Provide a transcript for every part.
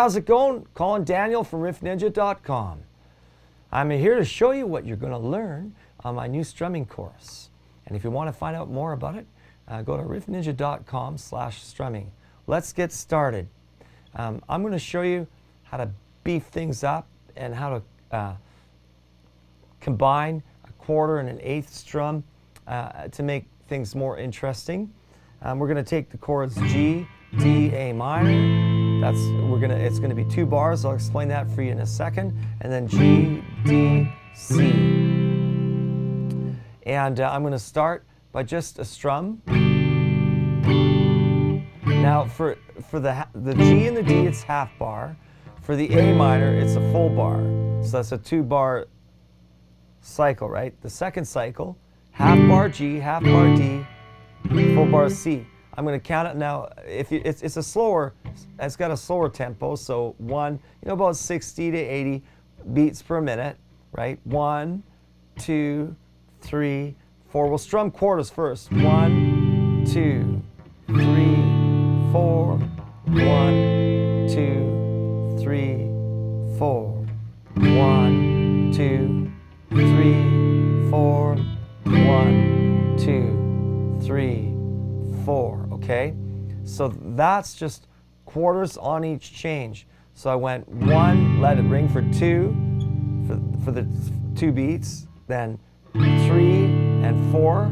how's it going? Calling Daniel from riffninja.com. I'm here to show you what you're going to learn on my new strumming course. And if you want to find out more about it, go to riffninja.com/strumming. Let's get started. I'm going to show you how to beef things up and how to combine a quarter and an eighth strum to make things more interesting. We're going to take the chords G, D, A minor. It's going to be 2 bars. I'll explain that for you in a second. And then G, D, C. And I'm going to start by just a strum. Now for the G and the D, it's half bar. For the A minor, it's a full bar. So that's a 2-bar cycle, right? The second cycle, half bar G, half bar D, full bar C. I'm going to count it now. It's a slower, it's got a slower tempo. So about 60 to 80 beats per minute, right? 1, 2, 3, 4. We'll strum quarters first. 1, 2, 3, 4. 1, 2, 3, 4. 1, 2, 3, 4. 1, 2, 3, 4. Okay? So that's just quarters on each change. So I went 1, let it ring for 2 for the 2 beats, then 3 and 4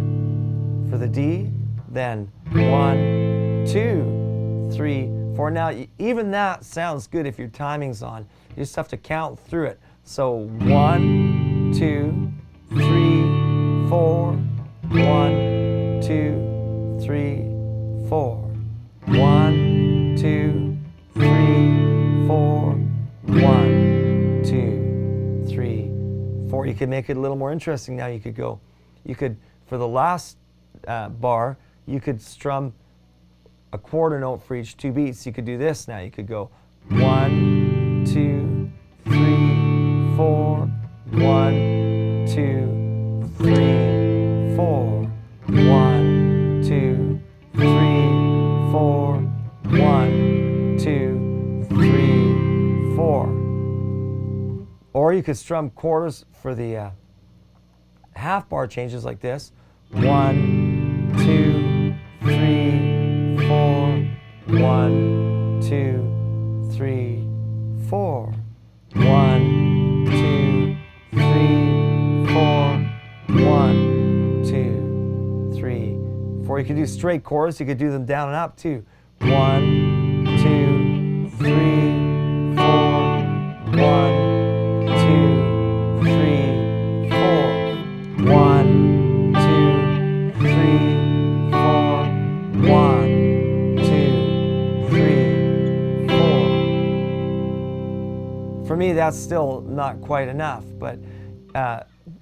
for the D, then 1, 2, 3, 4. Now, even that sounds good if your timing's on. You just have to count through it. So 1, 2, 3, 4. 1, 2, 3, 4. 1, 2, 3, 4. 1, 2, 3, 4. You could make it a little more interesting now. You could, for the last bar, you could strum a quarter note for each 2 beats. You could do this now. You could go 1, 2, 3, 4. 1, 2, 3, 4. 1, 2, 3, 4. 1, 2, 3, 4. Or you could strum quarters for the half bar changes like this. 1, 2, 3, 4. 1, 2, 3, 4. 1, 2, 3, 4. 1, 2, 3, 4. You could do straight chords. You could do them down and up too. 1, 2, 3, 4. 1, 2, 3, 4. 1, 2, 3, 4. 1, 2, 3, 4. For me, that's still not quite enough, but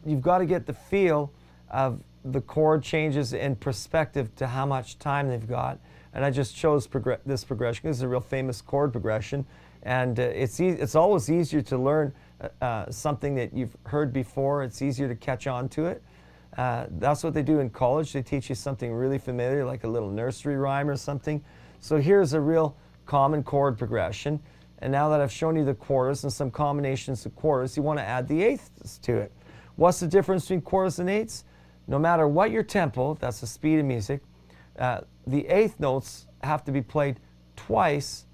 you've got to get the feel of the chord changes in perspective to how much time they've got. And I just chose this progression. This is a real famous chord progression. And it's always easier to learn something that you've heard before. It's easier to catch on to it. That's what they do in college. They teach you something really familiar, like a little nursery rhyme or something. So here's a real common chord progression. And now that I've shown you the quarters and some combinations of quarters, you want to add the eighths to it. What's the difference between quarters and eighths? No matter what your tempo, that's the speed of music, the eighth notes have to be played twice.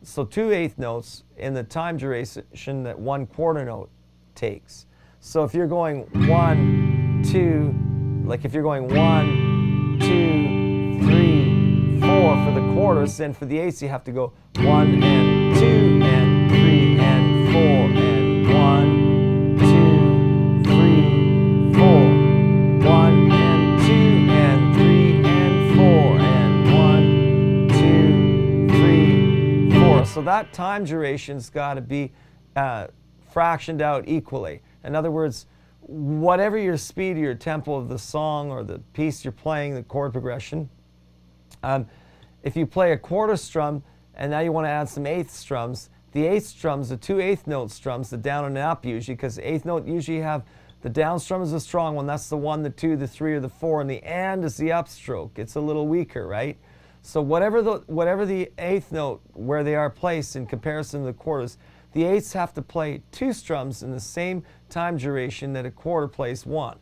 So 2 eighth notes in the time duration that 1 quarter note takes. So if you're going 1, 2, like if you're going 1, 2, 3, 4 for the quarters, then for the eighths you have to go 1 and 2 and 3 and 4 and 1, 2, 3, 4. 1 and 2 and 3 and 4 and 1, 2, 3, 4. So that time duration's got to be fractioned out equally. In other words, whatever your speed or your tempo of the song or the piece you're playing, the chord progression, if you play a quarter strum and now you want to add some eighth strums, the eighth strums, the 2 eighth note strums, the down and up usually, because the eighth note usually have the down strum is the strong one, that's the 1, the 2, the 3, or the 4, and the and is the upstroke. It's a little weaker, right? So whatever the eighth note, where they are placed in comparison to the quarters, the eighths have to play 2 strums in the same time duration that a quarter plays 1.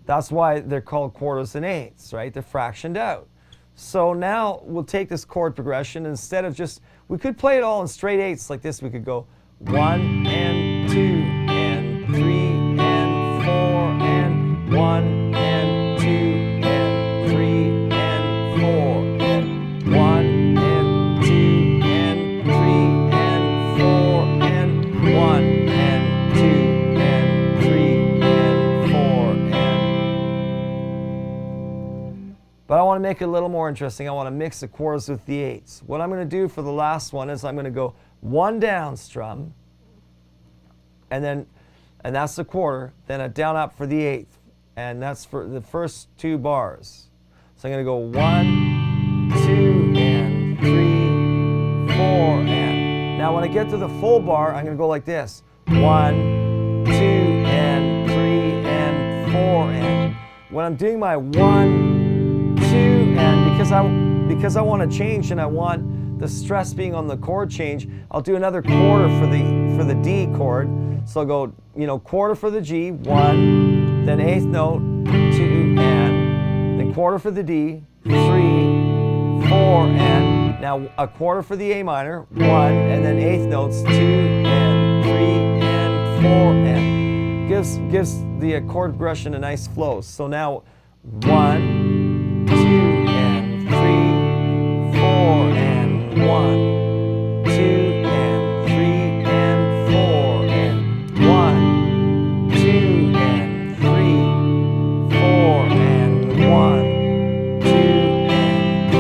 That's why they're called quarters and eighths, right? They're fractioned out. So now we'll take this chord progression, instead of just, we could play it all in straight eighths like this. We could go 1 and 2 and 3 and 4 and 1 and 2 and 3 and 4 and 1 and 2 and 3 and 4 and 1 and 2 and 3 and 4 and... But I want to make it a little more interesting. I want to mix the quarters with the eighths. What I'm going to do for the last one is I'm going to go 1 down strum, and that's the quarter, then a down up for the eighth, and that's for the first 2 bars. So I'm going to go 1, 2, and 3, 4, and now when I get to the full bar, I'm going to go like this: 1, 2, and 3, and 4, and when I'm doing my 1, 2, and because I want to change and I want the stress being on the chord change, I'll do another quarter for the D chord. So I'll go, quarter for the G, 1, then eighth note, 2, and then quarter for the D, 3, 4, and now a quarter for the A minor, 1, and then eighth notes, 2, and 3, and 4, and gives the chord progression a nice flow. So now 1, 2, and 3, 4, and 1, 2, and 3, and 4, and 1, 2, and 3, 4, and 1, 2, and 3,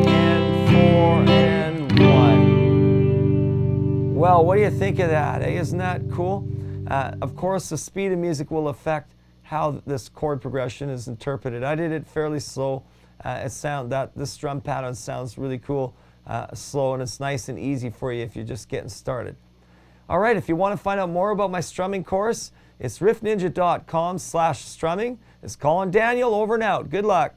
and 4, and 1. Well, what do you think of that? Isn't that cool? Of course, the speed of music will affect how this chord progression is interpreted. I did it fairly slow. This drum pattern sounds really cool. Slow, and it's nice and easy for you if you're just getting started. All right, if you want to find out more about my strumming course, it's riffninja.com/strumming. It's Colin Daniel, over and out. Good luck.